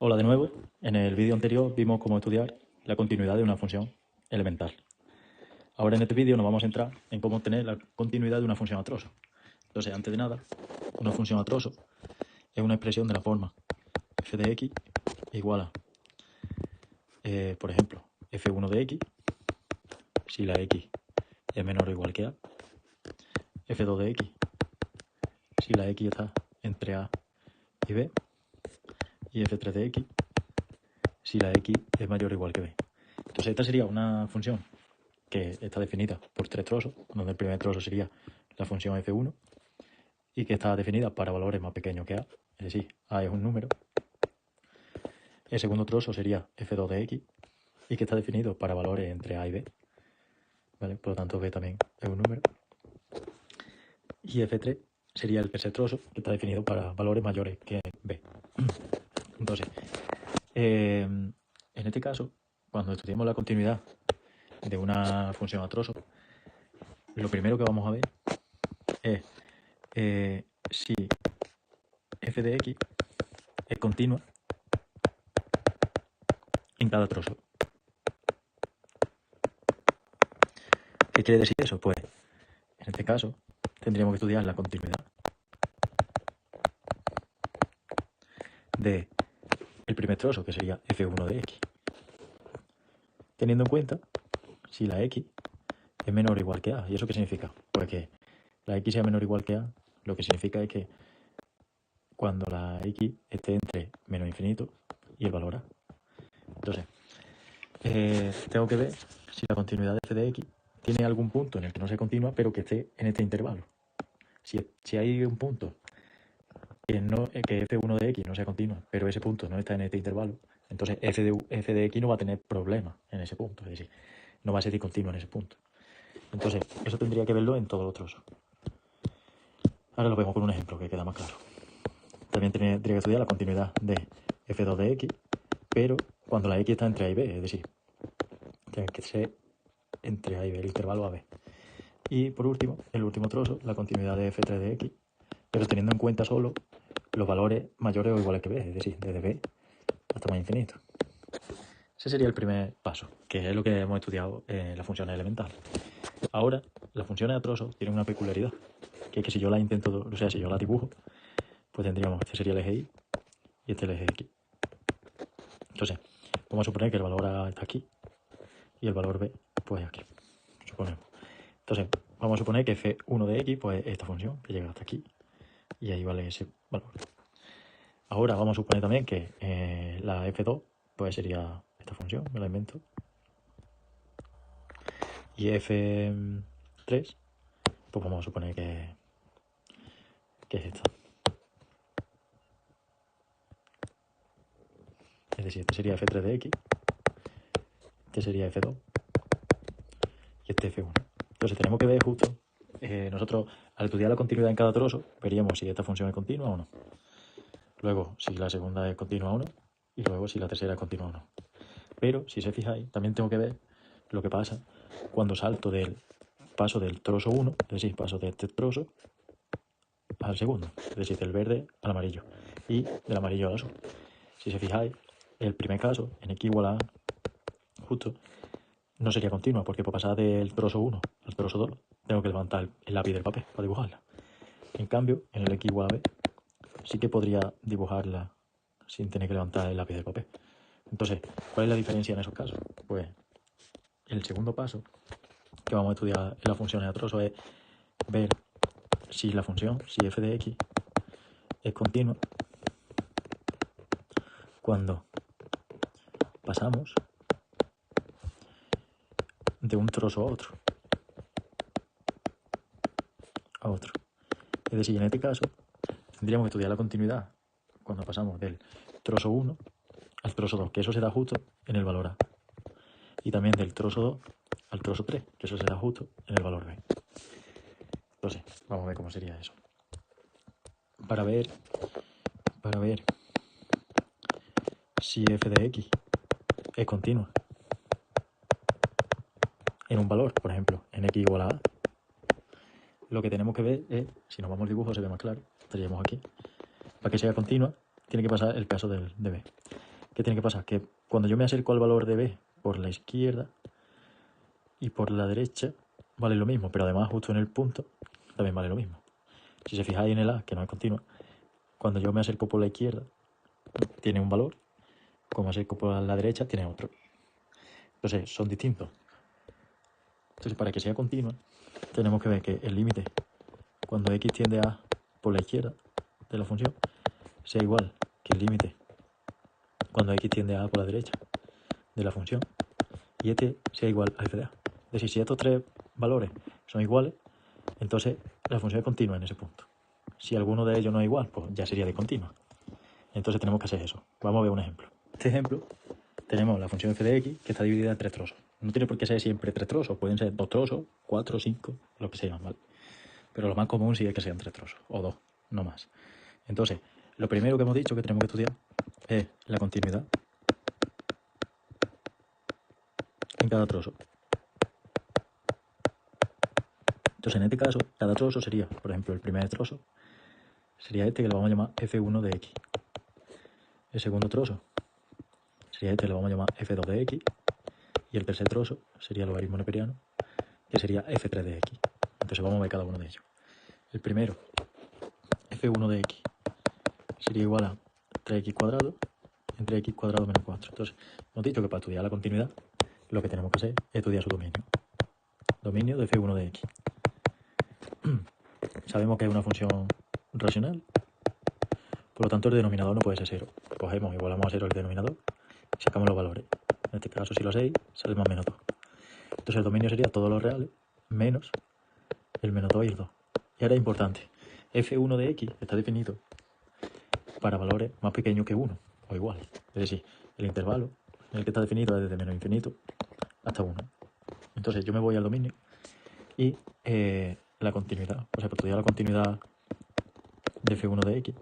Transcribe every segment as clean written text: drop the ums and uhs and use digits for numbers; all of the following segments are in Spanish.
Hola de nuevo. En el vídeo anterior vimos cómo estudiar la continuidad de una función elemental. Ahora en este vídeo nos vamos a centrar en cómo obtener la continuidad de una función a trozo. Entonces, antes de nada, una función a trozo es una expresión de la forma f de x igual a, por ejemplo, f1 de x, si la x es menor o igual que a, f2 de x, si la x está entre a y b, y f3 de x, si la x es mayor o igual que b. Entonces esta sería una función que está definida por tres trozos, donde el primer trozo sería la función f1 y que está definida para valores más pequeños que a, es decir, a es un número. El segundo trozo sería f2 de x y que está definido para valores entre a y b, ¿vale? Por lo tanto b también es un número. Y f3 sería el tercer trozo que está definido para valores mayores que b. Entonces, en este caso, cuando estudiemos la continuidad de una función a trozo, lo primero que vamos a ver es si f de x es continua en cada trozo. ¿Qué quiere decir eso? Pues en este caso tendríamos que estudiar la continuidad de el primer trozo, que sería f1 de x, teniendo en cuenta si la x es menor o igual que a. ¿Y eso qué significa? Pues que la x sea menor o igual que a, lo que significa es que cuando la x esté entre menos infinito y el valor a. Entonces, tengo que ver si la continuidad de f de x tiene algún punto en el que no sea continua, pero que esté en este intervalo. Si hay un punto que f1 de x no sea continua, pero ese punto no está en este intervalo, entonces f de x no va a tener problema en ese punto, es decir, no va a ser discontinuo en ese punto. Entonces, eso tendría que verlo en todos los trozos. Ahora lo vemos con un ejemplo que queda más claro. También tendría que estudiar la continuidad de f2 de x, pero cuando la x está entre a y b, es decir, tiene que ser entre a y b, el intervalo a b. Y por último, el último trozo, la continuidad de f3 de x, pero teniendo en cuenta solo los valores mayores o iguales que b, es decir, desde b hasta más infinito. Ese sería el primer paso, que es lo que hemos estudiado en las funciones elementales. Ahora, las funciones a trozos tienen una peculiaridad, que es que si yo la intento, o sea, si yo la dibujo, pues tendríamos, este sería el eje y este el eje x. Entonces, vamos a suponer que el valor a está aquí y el valor b, pues aquí. Suponemos. Entonces, vamos a suponer que f1 de x, pues esta función, que llega hasta aquí, y ahí vale ese valor. Ahora vamos a suponer también que la f2, pues sería esta función, me la invento. Y f3, pues vamos a suponer que es esta. Es decir, este sería f3 de x, este sería f2 y este f1. Entonces tenemos que ver justo, nosotros al estudiar la continuidad en cada trozo, veríamos si esta función es continua o no. Luego, si la segunda es continua o no. Y luego, si la tercera es continua o no. Pero, si se fijáis, también tengo que ver lo que pasa cuando salto del paso del trozo 1, es decir, paso de este trozo al segundo, es decir, del verde al amarillo y del amarillo al azul. Si se fijáis, el primer caso, en x igual a justo, no sería continua, porque por pasar del trozo 1 al trozo 2 tengo que levantar el lápiz del papel para dibujarla. En cambio, en el x igual a b, sí que podría dibujarla sin tener que levantar el lápiz del papel. Entonces, ¿cuál es la diferencia en esos casos? Pues el segundo paso que vamos a estudiar en las funciones a trozo es ver si la función, si f de x es continua cuando pasamos de un trozo a otro. Es decir, en este caso tendríamos que estudiar la continuidad cuando pasamos del trozo 1 al trozo 2, que eso se da justo en el valor a. Y también del trozo 2 al trozo 3, que eso se da justo en el valor b. Entonces, vamos a ver cómo sería eso. Para ver si f de x es continua en un valor, por ejemplo, en x igual a a, lo que tenemos que ver es, si nos vamos al dibujo se ve más claro, estaríamos aquí. Para que sea continua, tiene que pasar el caso de b. ¿qué tiene que pasar? Que cuando yo me acerco al valor de b por la izquierda y por la derecha, vale lo mismo, pero además justo en el punto también vale lo mismo. Si se fijáis en el a, que no es continua, cuando yo me acerco por la izquierda, tiene un valor, cuando me acerco por la derecha, tiene otro. Entonces, son distintos. Entonces, para que sea continua, tenemos que ver que el límite, cuando x tiende a por la izquierda de la función, sea igual que el límite cuando x tiende a por la derecha de la función, y este sea igual a f de a. Es decir, si estos tres valores son iguales, entonces la función es continua en ese punto. Si alguno de ellos no es igual, pues ya sería discontinua. Entonces tenemos que hacer eso. Vamos a ver un ejemplo. Este ejemplo, tenemos la función f de x que está dividida en tres trozos. No tiene por qué ser siempre tres trozos, pueden ser dos trozos, 4, 5, lo que sea, ¿vale? Pero lo más común sí es que sean tres trozos, o dos, no más. Entonces, lo primero que hemos dicho que tenemos que estudiar es la continuidad en cada trozo. Entonces, en este caso, cada trozo sería, por ejemplo, el primer trozo sería este que lo vamos a llamar f1 de x. El segundo trozo sería este que lo vamos a llamar f2 de x. Y el tercer trozo sería el logaritmo neperiano, que sería f3 de x. Entonces vamos a ver cada uno de ellos. El primero, f1 de x, sería igual a 3x cuadrado entre x cuadrado menos 4. Entonces, hemos dicho que para estudiar la continuidad, lo que tenemos que hacer es estudiar su dominio. Dominio de f1 de x. Sabemos que es una función racional, por lo tanto el denominador no puede ser 0. Cogemos, igualamos a 0 el denominador y sacamos los valores. En este caso, si lo hacéis, sale más menos 2. Entonces el dominio sería todos los reales menos el menos 2 y el 2. Y ahora es importante, f1 de x está definido para valores más pequeños que 1 o igual. Es decir, el intervalo en el que está definido es desde menos infinito hasta 1. Entonces yo me voy al dominio y la continuidad, o sea, para estudiar la continuidad de f1 de x,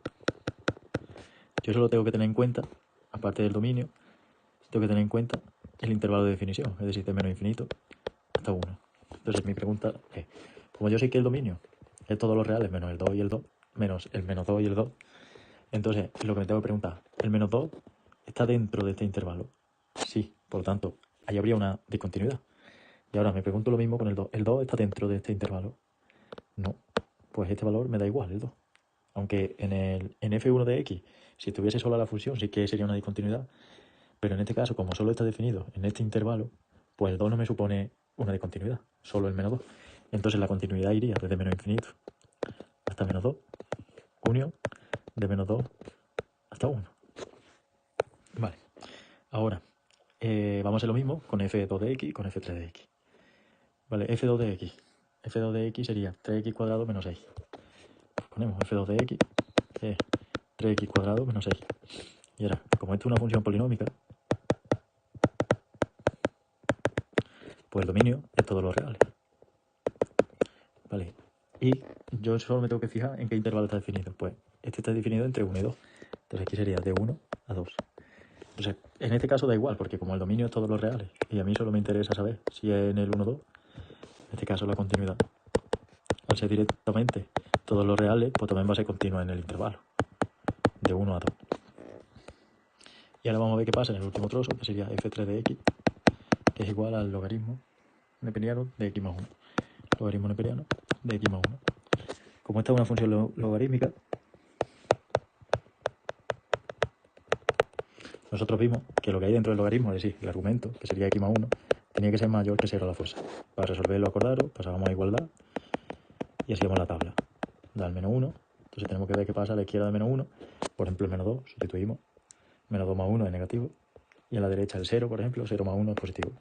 yo solo tengo que tener en cuenta, aparte del dominio, tengo que tener en cuenta el intervalo de definición, es decir, de menos infinito hasta 1. Entonces mi pregunta es, como yo sé que el dominio es todos los reales menos el 2 y el 2, menos el menos 2 y el 2, entonces lo que me tengo que preguntar, ¿el menos 2 está dentro de este intervalo? Sí, por lo tanto, ahí habría una discontinuidad. Y ahora me pregunto lo mismo con el 2. ¿El 2 está dentro de este intervalo? No, pues este valor me da igual, el 2. Aunque en f1 de x, si estuviese sola la función, sí que sería una discontinuidad. Pero en este caso, como solo está definido en este intervalo, pues el 2 no me supone una discontinuidad, solo el menos 2. Entonces la continuidad iría desde menos infinito hasta menos 2, unión de menos 2 hasta 1. Vale, ahora vamos a hacer lo mismo con f2 de x y con f3 de x. Vale, f2 de x. f2 de x sería 3x cuadrado menos 6. Ponemos f2 de x es 3x cuadrado menos 6. Y ahora, como esto es una función polinómica, pues el dominio es todos los reales. Vale, y yo solo me tengo que fijar en qué intervalo está definido. Pues este está definido entre 1 y 2. Entonces aquí sería de 1 a 2. Entonces, en este caso da igual, porque como el dominio es todos los reales, y a mí solo me interesa saber si es en el 1 o 2, en este caso la continuidad, al ser directamente todos los reales, pues también va a ser continua en el intervalo, de 1 a 2. Y ahora vamos a ver qué pasa en el último trozo, que sería f3 de x, que es igual al logaritmo neperiano de x más 1. Logaritmo neperiano de x más 1. Como esta es una función logarítmica, nosotros vimos que lo que hay dentro del logaritmo, es decir, el argumento, que sería x más 1, tenía que ser mayor que 0 a la fuerza. Para resolverlo, acordaros, pasábamos a igualdad y hacíamos la tabla. Da el menos 1, entonces tenemos que ver qué pasa a la izquierda de menos 1. Por ejemplo, el menos 2, sustituimos. Menos 2 más 1 es negativo. Y a la derecha el 0, por ejemplo, 0 más 1 es positivo.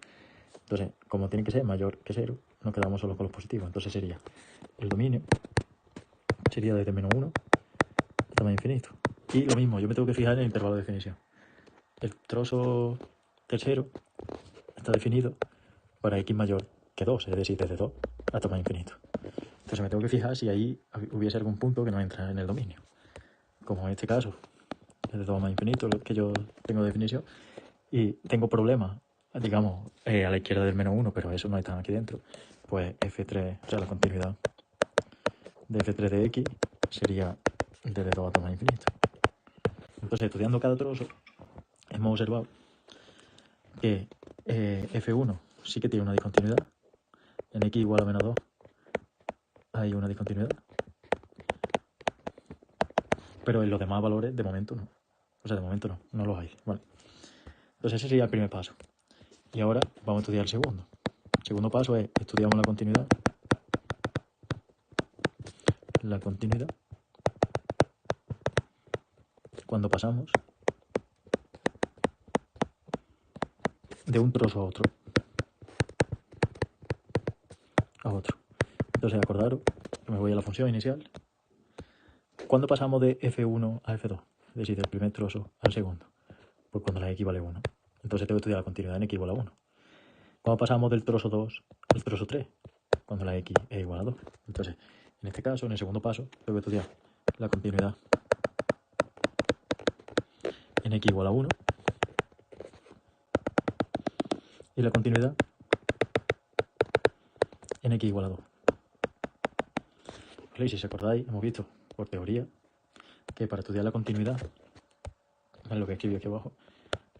Entonces, como tiene que ser mayor que 0, nos quedamos solo con los positivos. Entonces sería el dominio, sería desde menos 1 hasta más infinito. Y lo mismo, yo me tengo que fijar en el intervalo de definición. El trozo tercero está definido para x mayor que 2, es decir, desde 2 hasta más infinito. Entonces me tengo que fijar si ahí hubiese algún punto que no entra en el dominio. Como en este caso, desde 2 más infinito, lo que yo tengo de definición, y tengo problemas, digamos, a la izquierda del menos 1, pero eso no está aquí dentro, pues f3, o sea, la continuidad de f3 de x sería desde 2 hasta más infinito. Entonces, estudiando cada trozo, es hemos observado que f1 sí que tiene una discontinuidad. En x igual a menos 2 hay una discontinuidad. Pero en los demás valores, de momento no. O sea, de momento no los hay. Vale. Entonces ese sería el primer paso. Y ahora vamos a estudiar el segundo. El segundo paso es, estudiamos la continuidad. La continuidad. Cuando pasamos de un trozo a otro. Entonces acordaros que me voy a la función inicial. ¿Cuándo pasamos de f1 a f2? Es decir, del primer trozo al segundo. Pues cuando la x vale 1. Entonces tengo que estudiar la continuidad en x igual a 1. ¿Cuándo pasamos del trozo 2 al trozo 3? Cuando la x es igual a 2. Entonces, en este caso, en el segundo paso, tengo que estudiar la continuidad en x igual a 1 y la continuidad en x igual a 2. ¿Vale? Y si os acordáis, hemos visto por teoría que para estudiar la continuidad, ¿vale? Lo que escribí aquí abajo,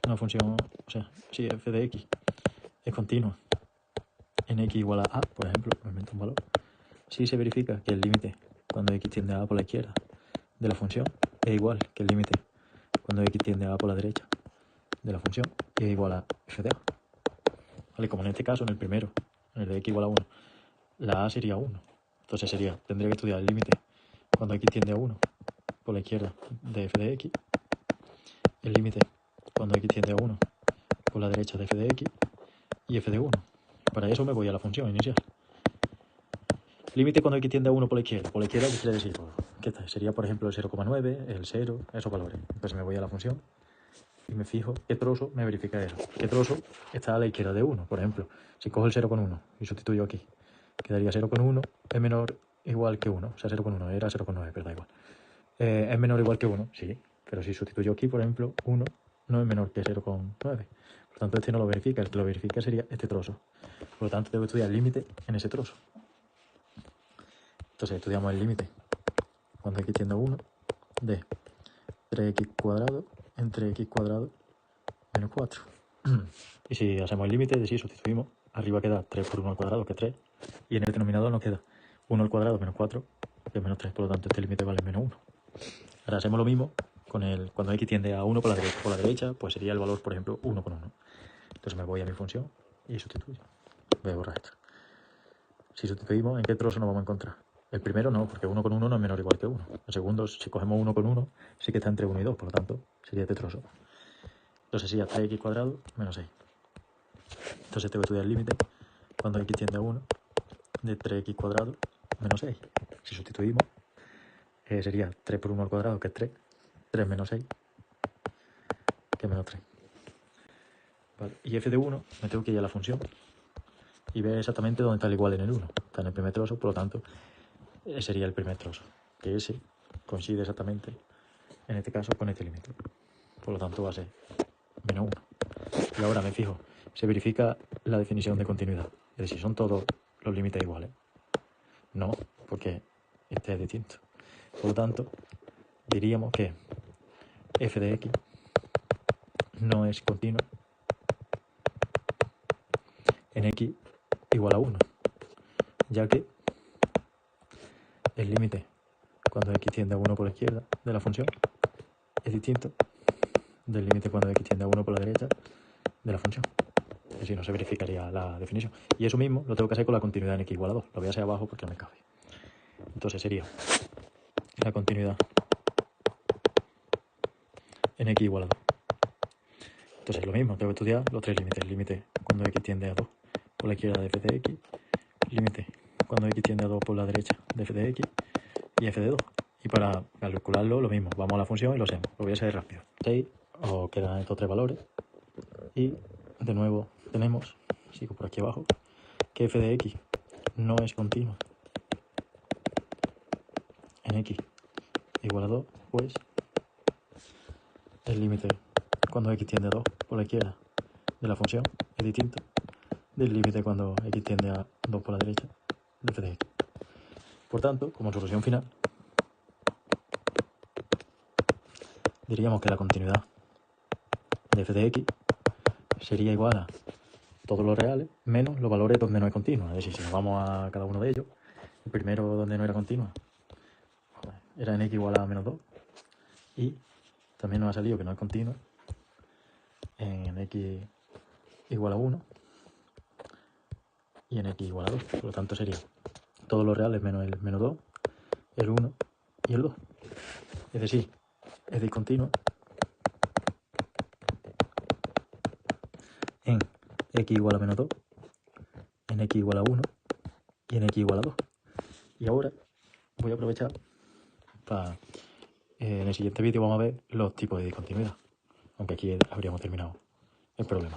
una función, o sea, si f de x es continua en x igual a, por ejemplo, me invento un valor, si se verifica que el límite cuando x tiende a por la izquierda de la función es igual que el límite cuando x tiende a por la derecha de la función y es igual a f de a. ¿Vale? Como en este caso, en el primero, en el de x igual a 1, la a sería 1. Entonces tendría que estudiar el límite cuando x tiende a 1 por la izquierda de f de x, el límite cuando x tiende a 1 por la derecha de f de x y f de 1. Para eso me voy a la función inicial. Límite cuando x tiende a 1 por la izquierda. Por la izquierda, ¿qué quiere decir? ¿Qué tal? Sería, por ejemplo, el 0,9, el 0, esos valores. Entonces me voy a la función y me fijo qué trozo me verifica eso. ¿Qué trozo está a la izquierda de 1? Por ejemplo, si cojo el 0,1 y sustituyo aquí, quedaría 0,1 es menor o igual que 1. O sea, 0,1 era 0,9, pero da igual. ¿Es menor o igual que 1? Sí. Pero si sustituyo aquí, por ejemplo, 1 no es menor que 0,9. Por lo tanto, este no lo verifica. El que lo verifica sería este trozo. Por lo tanto, tengo que estudiar el límite en ese trozo. Entonces, estudiamos el límite cuando x tiende a 1 de 3x cuadrado entre x cuadrado menos 4. Y si hacemos el límite, es decir, sustituimos, arriba queda 3 por 1 al cuadrado, que es 3. Y en el denominador nos queda 1 al cuadrado menos 4, que es menos 3. Por lo tanto, este límite vale menos 1. Ahora hacemos lo mismo con cuando x tiende a 1 por la derecha. Por la derecha, pues sería el valor, por ejemplo, 1 con 1. Entonces me voy a mi función y sustituyo. Voy a borrar esto. Si sustituimos, ¿en qué trozo nos vamos a encontrar? El primero no, porque 1 con 1 no es menor o igual que 1. El segundo, si cogemos 1 con 1, sí que está entre 1 y 2, por lo tanto, sería este trozo. Entonces sería 3x cuadrado menos 6. Entonces tengo que estudiar el límite cuando x tiende a 1 de 3x cuadrado menos 6. Si sustituimos, sería 3 por 1 al cuadrado, que es 3. 3 menos 6, que es menos 3. Vale. Y f de 1, me tengo que ir a la función y ver exactamente dónde está el igual en el 1. Está en el primer trozo, por lo tanto, sería el primer trozo. Que ese coincide exactamente, en este caso, con este límite. Por lo tanto, va a ser menos 1. Y ahora me fijo, se verifica la definición de continuidad. Es decir, son todos los límites iguales. No, porque este es distinto. Por lo tanto, diríamos que f de x no es continuo en x igual a 1, ya que el límite cuando x tiende a 1 por la izquierda de la función es distinto del límite cuando x tiende a 1 por la derecha de la función. Es decir, no se verificaría la definición. Y eso mismo lo tengo que hacer con la continuidad en x igual a 2. Lo voy a hacer abajo porque no me cabe. Entonces sería la continuidad en x igual a 2. Entonces lo mismo, tengo que estudiar los tres límites. El límite cuando x tiende a 2 por la izquierda de f de x, límite cuando x tiende a 2 por la derecha de f de x y f de 2. Y para calcularlo lo mismo, vamos a la función y lo hacemos. Lo voy a hacer rápido. 6, os quedan estos tres valores. Y de nuevo tenemos, sigo por aquí abajo, que f de x no es continua en x igual a 2, pues el límite cuando x tiende a 2 por la izquierda de la función es distinto del límite cuando x tiende a 2 por la derecha de f de x. Por tanto, como solución final, diríamos que la continuidad de f de x sería igual a todos los reales menos los valores donde no es continua. Es decir, si nos vamos a cada uno de ellos, el primero donde no era continua era en x igual a menos 2 y también nos ha salido que no es continua en x igual a 1 y en x igual a 2. Por lo tanto sería todos los reales menos el menos 2, el 1 y el 2. Es decir, es discontinua en x igual a menos 2, en x igual a 1 y en x igual a 2. Y ahora voy a aprovechar para... en el siguiente vídeo vamos a ver los tipos de discontinuidad. Aunque aquí habríamos terminado el problema.